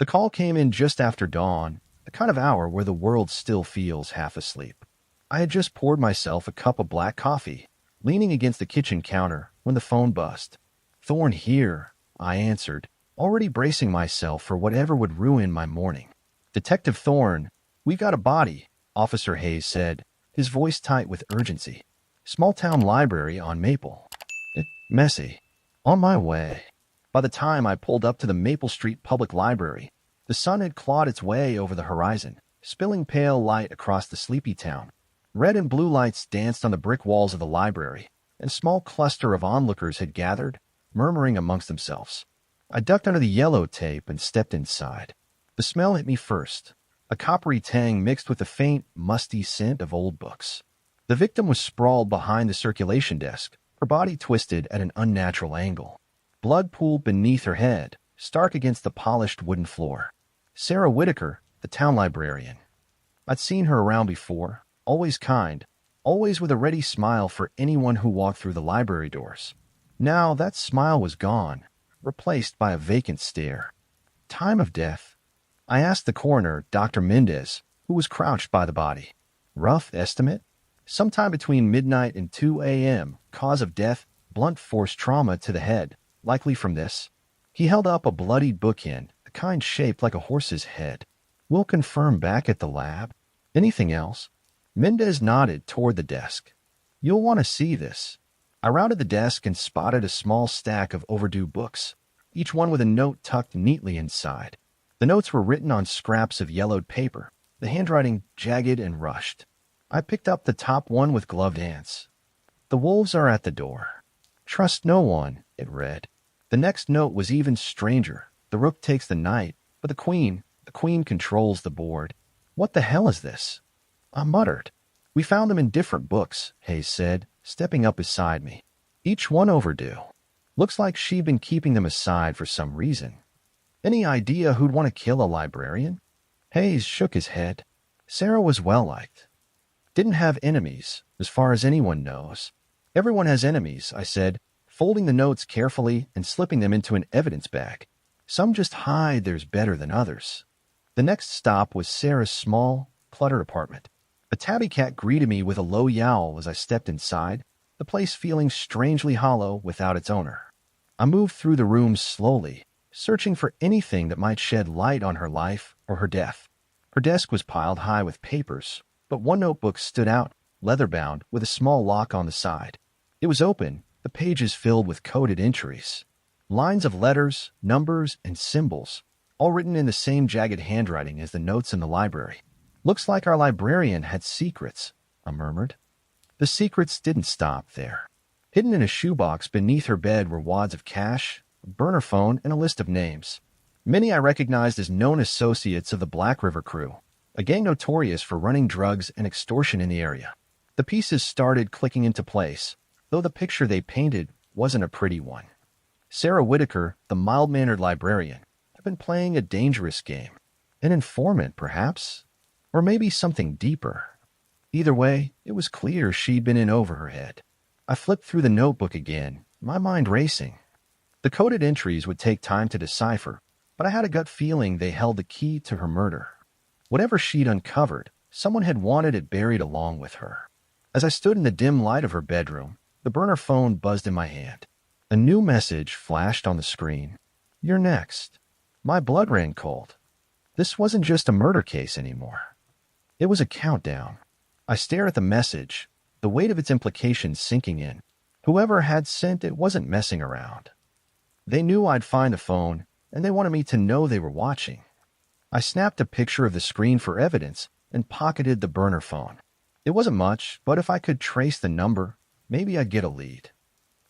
The call came in just after dawn, the kind of hour where the world still feels half asleep. I had just poured myself a cup of black coffee, leaning against the kitchen counter, when the phone buzzed. "Thorne here," I answered, already bracing myself for whatever would ruin my morning. "Detective Thorne, we've got a body," Officer Hayes said, his voice tight with urgency. "Small-town library on Maple. Messy. On my way." By the time I pulled up to the Maple Street Public Library, the sun had clawed its way over the horizon, spilling pale light across the sleepy town. Red and blue lights danced on the brick walls of the library, and a small cluster of onlookers had gathered, murmuring amongst themselves. I ducked under the yellow tape and stepped inside. The smell hit me first, a coppery tang mixed with the faint, musty scent of old books. The victim was sprawled behind the circulation desk, her body twisted at an unnatural angle. Blood pooled beneath her head, stark against the polished wooden floor. Sarah Whitaker, the town librarian. I'd seen her around before, always kind, always with a ready smile for anyone who walked through the library doors. Now that smile was gone, replaced by a vacant stare. Time of death? I asked the coroner, Dr. Mendez, who was crouched by the body. Rough estimate? Sometime between midnight and 2 a.m., cause of death, blunt force trauma to the head, likely from this. He held up a bloodied bookend, the kind shaped like a horse's head. "We'll confirm back at the lab. Anything else?" Mendez nodded toward the desk. "You'll want to see this." I rounded the desk and spotted a small stack of overdue books, each one with a note tucked neatly inside. The notes were written on scraps of yellowed paper, the handwriting jagged and rushed. I picked up the top one with gloved hands. "The wolves are at the door. Trust no one," it read. The next note was even stranger. "The rook takes the knight, but the queen controls the board." What the hell is this? I muttered. "We found them in different books," Hayes said, stepping up beside me. "Each one overdue. Looks like she'd been keeping them aside for some reason. Any idea who'd want to kill a librarian?" Hayes shook his head. "Sarah was well-liked. Didn't have enemies, as far as anyone knows." "Everyone has enemies," I said, folding the notes carefully and slipping them into an evidence bag. "Some just hide theirs better than others." The next stop was Sarah's small, cluttered apartment. A tabby cat greeted me with a low yowl as I stepped inside, the place feeling strangely hollow without its owner. I moved through the rooms slowly, searching for anything that might shed light on her life or her death. Her desk was piled high with papers, but one notebook stood out, leather-bound, with a small lock on the side. It was open, the pages filled with coded entries. Lines of letters, numbers, and symbols, all written in the same jagged handwriting as the notes in the library. "Looks like our librarian had secrets," I murmured. The secrets didn't stop there. Hidden in a shoebox beneath her bed were wads of cash, a burner phone, and a list of names. Many I recognized as known associates of the Black River crew, a gang notorious for running drugs and extortion in the area. The pieces started clicking into place, though the picture they painted wasn't a pretty one. Sarah Whitaker, the mild-mannered librarian, had been playing a dangerous game. An informant, perhaps? Or maybe something deeper. Either way, it was clear she'd been in over her head. I flipped through the notebook again, my mind racing. The coded entries would take time to decipher, but I had a gut feeling they held the key to her murder. Whatever she'd uncovered, someone had wanted it buried along with her. As I stood in the dim light of her bedroom, the burner phone buzzed in my hand. A new message flashed on the screen. "You're next." My blood ran cold. This wasn't just a murder case anymore. It was a countdown. I stared at the message, the weight of its implications sinking in. Whoever had sent it wasn't messing around. They knew I'd find the phone, and they wanted me to know they were watching. I snapped a picture of the screen for evidence and pocketed the burner phone. It wasn't much, but if I could trace the number, maybe I'd get a lead.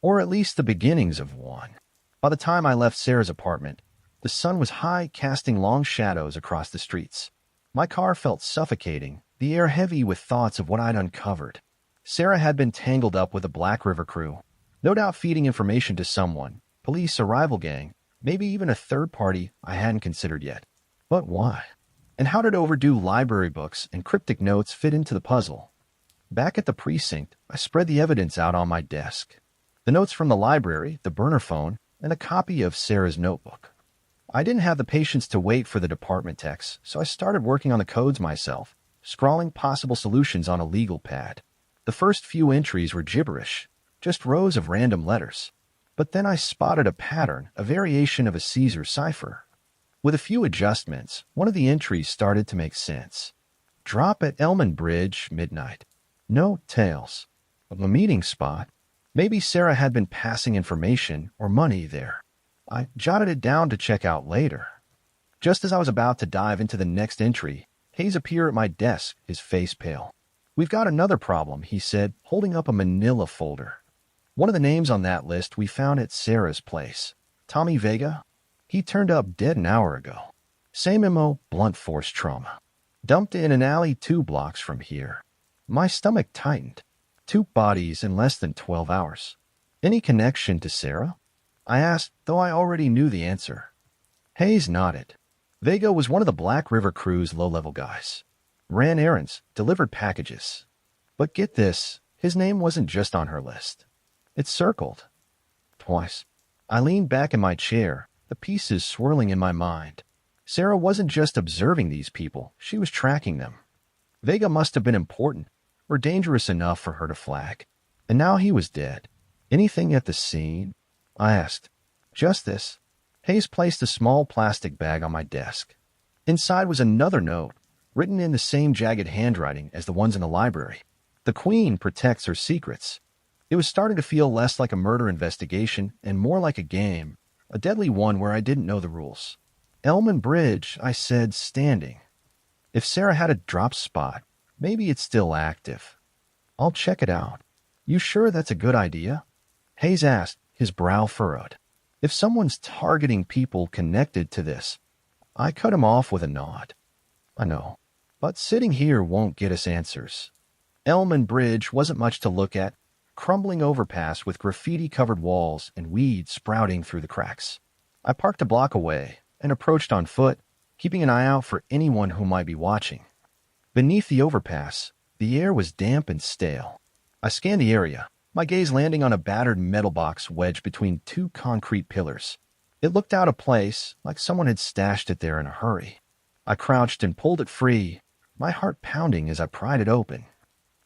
Or at least the beginnings of one. By the time I left Sarah's apartment, the sun was high, casting long shadows across the streets. My car felt suffocating, the air heavy with thoughts of what I'd uncovered. Sarah had been tangled up with the Black River crew, no doubt feeding information to someone, police, a rival gang, maybe even a third party I hadn't considered yet. But why? And how did overdue library books and cryptic notes fit into the puzzle? Back at the precinct, I spread the evidence out on my desk. The notes from the library, the burner phone, and a copy of Sarah's notebook. I didn't have the patience to wait for the department techs, so I started working on the codes myself, scrawling possible solutions on a legal pad. The first few entries were gibberish, just rows of random letters. But then I spotted a pattern, a variation of a Caesar cipher. With a few adjustments, one of the entries started to make sense. Drop at Elman Bridge, midnight. No tails. A meeting spot. Maybe Sarah had been passing information or money there. I jotted it down to check out later. Just as I was about to dive into the next entry, Hayes appeared at my desk, his face pale. "We've got another problem," he said, holding up a manila folder. "One of the names on that list we found at Sarah's place. Tommy Vega? He turned up dead an hour ago. Same MO, blunt force trauma. Dumped in an alley 2 blocks from here." My stomach tightened. 2 bodies in less than 12 hours. Any connection to Sarah? I asked, though I already knew the answer. Hayes nodded. Vega was one of the Black River Crew's low-level guys. Ran errands, delivered packages. But get this, his name wasn't just on her list. It circled. Twice. I leaned back in my chair, the pieces swirling in my mind. Sarah wasn't just observing these people, she was tracking them. Vega must have been important, or dangerous enough for her to flag. And now he was dead. Anything at the scene? I asked. Just this. Hayes placed a small plastic bag on my desk. Inside was another note, written in the same jagged handwriting as the ones in the library. The Queen protects her secrets. It was starting to feel less like a murder investigation and more like a game, a deadly one where I didn't know the rules. Elman Bridge, I said, standing. If Sarah had a drop spot, maybe it's still active. I'll check it out. You sure that's a good idea? Hayes asked, his brow furrowed. If someone's targeting people connected to this, I cut him off with a nod. I know, but sitting here won't get us answers. Elman Bridge wasn't much to look at, crumbling overpass with graffiti-covered walls and weeds sprouting through the cracks. I parked a block away and approached on foot, keeping an eye out for anyone who might be watching. Beneath the overpass, the air was damp and stale. I scanned the area, my gaze landing on a battered metal box wedged between 2 concrete pillars. It looked out of place, like someone had stashed it there in a hurry. I crouched and pulled it free, my heart pounding as I pried it open.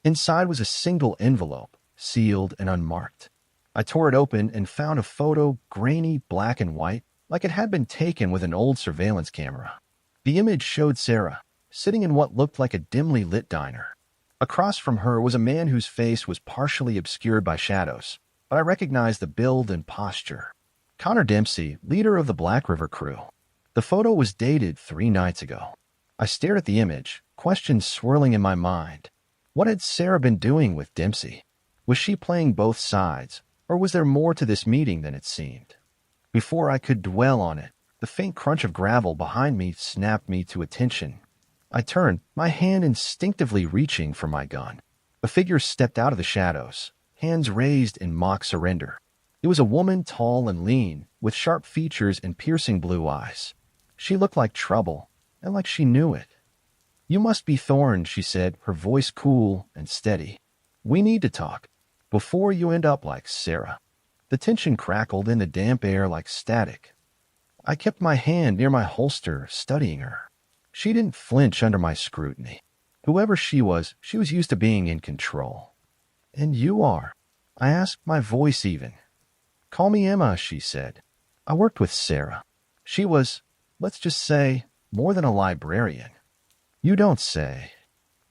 Inside was a single envelope, sealed and unmarked. I tore it open and found a photo, grainy, black and white, like it had been taken with an old surveillance camera. The image showed Sarah, sitting in what looked like a dimly lit diner. Across from her was a man whose face was partially obscured by shadows, but I recognized the build and posture. Connor Dempsey, leader of the Black River Crew. The photo was dated 3 nights ago. I stared at the image, questions swirling in my mind. What had Sarah been doing with Dempsey? Was she playing both sides, or was there more to this meeting than it seemed? Before I could dwell on it, the faint crunch of gravel behind me snapped me to attention. I turned, my hand instinctively reaching for my gun. A figure stepped out of the shadows, hands raised in mock surrender. It was a woman tall and lean, with sharp features and piercing blue eyes. She looked like trouble, and like she knew it. "You must be Thorne," she said, her voice cool and steady. "We need to talk, before you end up like Sarah." The tension crackled in the damp air like static. I kept my hand near my holster, studying her. She didn't flinch under my scrutiny. Whoever she was used to being in control. "And you are?" I asked, my voice even. "Call me Emma," she said. "I worked with Sarah. She was, let's just say, more than a librarian." "You don't say."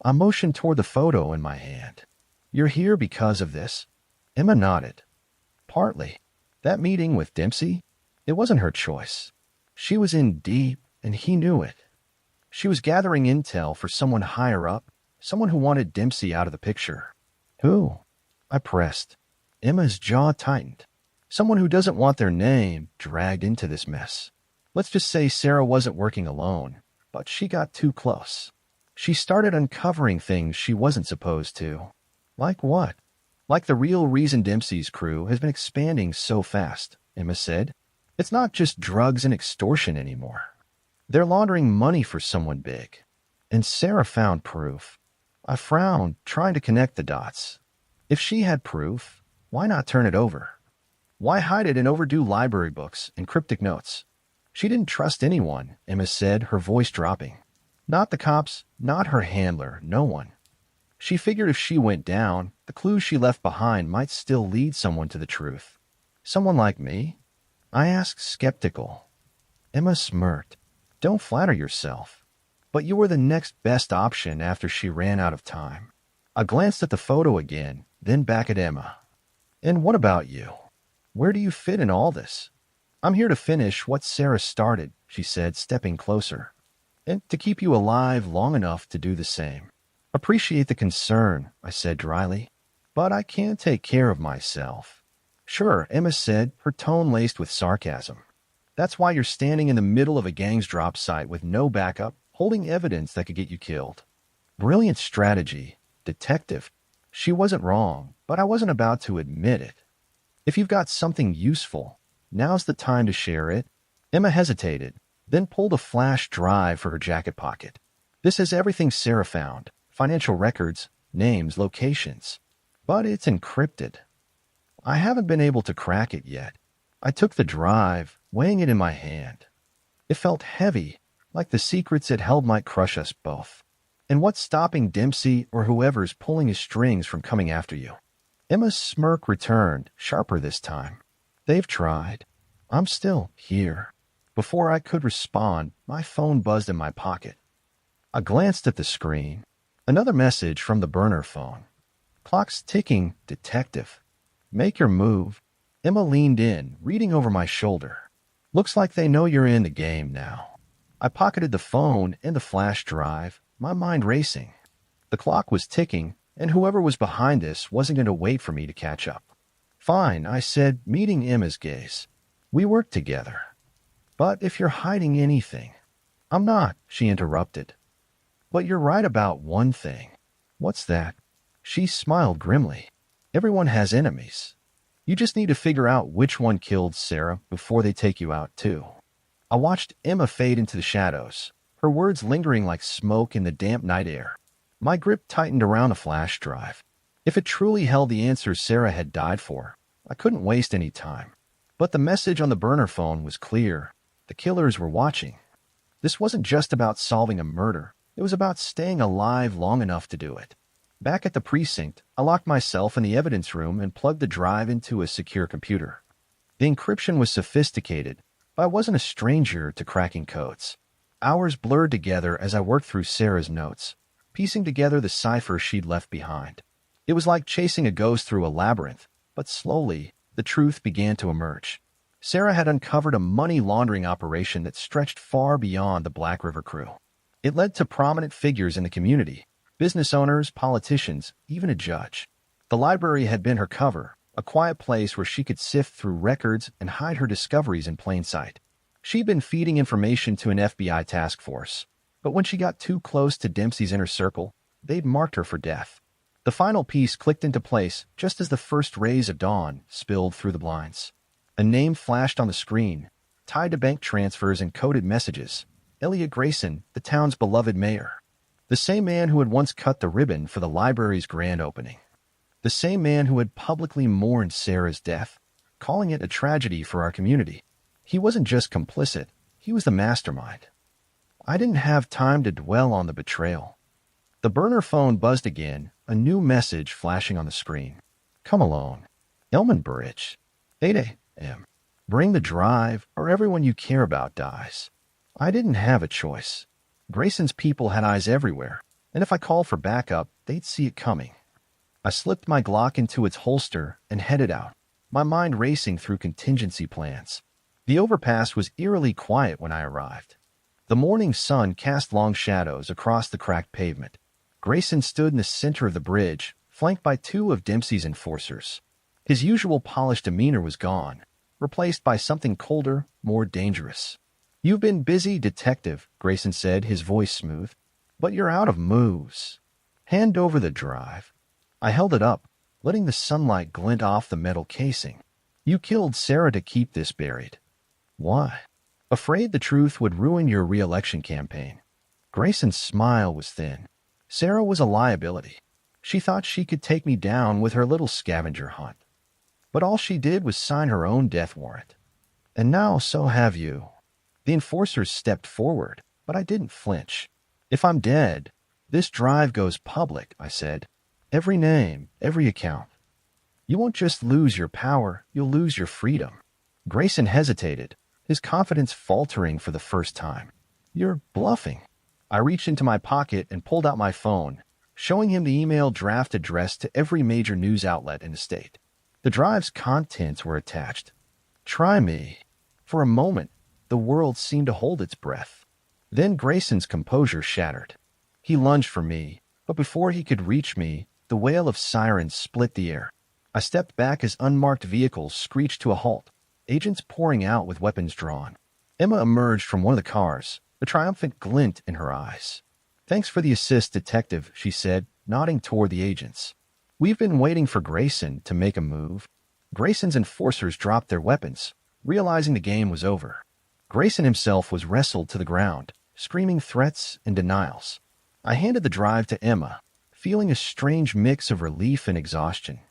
I motioned toward the photo in my hand. "You're here because of this?" Emma nodded. "Partly. That meeting with Dempsey, it wasn't her choice. She was in deep, and he knew it. She was gathering intel for someone higher up, someone who wanted Dempsey out of the picture." "Who?" I pressed. Emma's jaw tightened. "Someone who doesn't want their name dragged into this mess. Let's just say Sarah wasn't working alone, but she got too close. She started uncovering things she wasn't supposed to." "Like what?" "Like the real reason Dempsey's crew has been expanding so fast," Emma said. "It's not just drugs and extortion anymore. They're laundering money for someone big. And Sarah found proof." I frowned, trying to connect the dots. If she had proof, why not turn it over? Why hide it in overdue library books and cryptic notes? She didn't trust anyone, Emma said, her voice dropping. Not the cops, not her handler, no one. She figured if she went down, the clues she left behind might still lead someone to the truth. Someone like me? I asked, skeptical. Emma smirked. Don't flatter yourself. But you were the next best option after she ran out of time. I glanced at the photo again, then back at Emma. And what about you? Where do you fit in all this? I'm here to finish what Sarah started, she said, stepping closer. And to keep you alive long enough to do the same. Appreciate the concern, I said dryly. But I can't take care of myself. Sure, Emma said, her tone laced with sarcasm. That's why you're standing in the middle of a gang's drop site with no backup, holding evidence that could get you killed. Brilliant strategy, detective. She wasn't wrong, but I wasn't about to admit it. If you've got something useful, now's the time to share it. Emma hesitated, then pulled a flash drive for her jacket pocket. This has everything Sarah found, financial records, names, locations. But it's encrypted. I haven't been able to crack it yet. I took the drive, weighing it in my hand. It felt heavy, like the secrets it held might crush us both. And what's stopping Dempsey or whoever's pulling his strings from coming after you? Emma's smirk returned, sharper this time. They've tried. I'm still here. Before I could respond, my phone buzzed in my pocket. I glanced at the screen. Another message from the burner phone. Clock's ticking, detective. Make your move. Emma leaned in, reading over my shoulder. Looks like they know you're in the game now. I pocketed the phone and the flash drive, my mind racing. The clock was ticking, and whoever was behind this wasn't going to wait for me to catch up. Fine, I said, meeting Emma's gaze. We work together. But if you're hiding anything... I'm not, she interrupted. But you're right about one thing. What's that? She smiled grimly. Everyone has enemies. You just need to figure out which one killed Sarah before they take you out, too. I watched Emma fade into the shadows, her words lingering like smoke in the damp night air. My grip tightened around the flash drive. If it truly held the answers Sarah had died for, I couldn't waste any time. But the message on the burner phone was clear. The killers were watching. This wasn't just about solving a murder. It was about staying alive long enough to do it. Back at the precinct, I locked myself in the evidence room and plugged the drive into a secure computer. The encryption was sophisticated, but I wasn't a stranger to cracking codes. Hours blurred together as I worked through Sarah's notes, piecing together the cipher she'd left behind. It was like chasing a ghost through a labyrinth, but slowly, the truth began to emerge. Sarah had uncovered a money laundering operation that stretched far beyond the Black River crew. It led to prominent figures in the community, business owners, politicians, even a judge. The library had been her cover, a quiet place where she could sift through records and hide her discoveries in plain sight. She'd been feeding information to an FBI task force, but when she got too close to Dempsey's inner circle, they'd marked her for death. The final piece clicked into place just as the first rays of dawn spilled through the blinds. A name flashed on the screen, tied to bank transfers and coded messages. Elliot Grayson, the town's beloved mayor. The same man who had once cut the ribbon for the library's grand opening. The same man who had publicly mourned Sarah's death, calling it a tragedy for our community. He wasn't just complicit, he was the mastermind. I didn't have time to dwell on the betrayal. The burner phone buzzed again, a new message flashing on the screen. Come alone. Elman Bridge. 8 a.m. Bring the drive, or everyone you care about dies. I didn't have a choice. Grayson's people had eyes everywhere, and if I called for backup, they'd see it coming. I slipped my Glock into its holster and headed out, my mind racing through contingency plans. The overpass was eerily quiet when I arrived. The morning sun cast long shadows across the cracked pavement. Grayson stood in the center of the bridge, flanked by two of Dempsey's enforcers. His usual polished demeanor was gone, replaced by something colder, more dangerous. You've been busy, detective, Grayson said, his voice smooth. But you're out of moves. Hand over the drive. I held it up, letting the sunlight glint off the metal casing. You killed Sarah to keep this buried. Why? Afraid the truth would ruin your re-election campaign. Grayson's smile was thin. Sarah was a liability. She thought she could take me down with her little scavenger hunt. But all she did was sign her own death warrant. And now so have you. The enforcers stepped forward, but I didn't flinch. If I'm dead, this drive goes public, I said. Every name, every account. You won't just lose your power, you'll lose your freedom. Grayson hesitated, his confidence faltering for the first time. You're bluffing. I reached into my pocket and pulled out my phone, showing him the email draft addressed to every major news outlet in the state. The drive's contents were attached. Try me. For a moment, the world seemed to hold its breath. Then Grayson's composure shattered. He lunged for me, but before he could reach me, the wail of sirens split the air. I stepped back as unmarked vehicles screeched to a halt, agents pouring out with weapons drawn. Emma emerged from one of the cars, a triumphant glint in her eyes. Thanks for the assist, Detective, she said, nodding toward the agents. We've been waiting for Grayson to make a move. Grayson's enforcers dropped their weapons, realizing the game was over. Grayson himself was wrestled to the ground, screaming threats and denials. I handed the drive to Emma, feeling a strange mix of relief and exhaustion.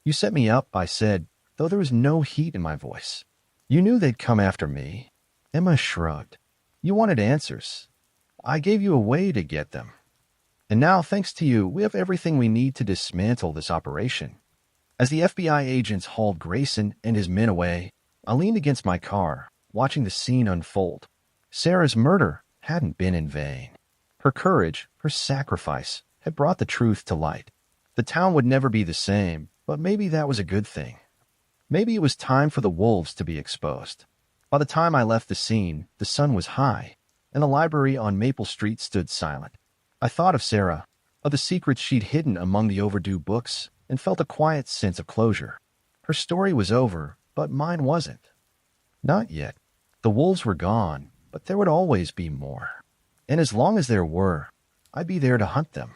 You set me up, I said, though there was no heat in my voice. You knew they'd come after me. Emma shrugged. You wanted answers. I gave you a way to get them. And now, thanks to you, we have everything we need to dismantle this operation. As the FBI agents hauled Grayson and his men away, I leaned against my car, watching the scene unfold. Sarah's murder hadn't been in vain. Her courage, her sacrifice, had brought the truth to light. The town would never be the same, but maybe that was a good thing. Maybe it was time for the wolves to be exposed. By the time I left the scene, the sun was high, and the library on Maple Street stood silent. I thought of Sarah, of the secrets she'd hidden among the overdue books, and felt a quiet sense of closure. Her story was over, but mine wasn't. Not yet. The wolves were gone, but there would always be more. And as long as there were, I'd be there to hunt them.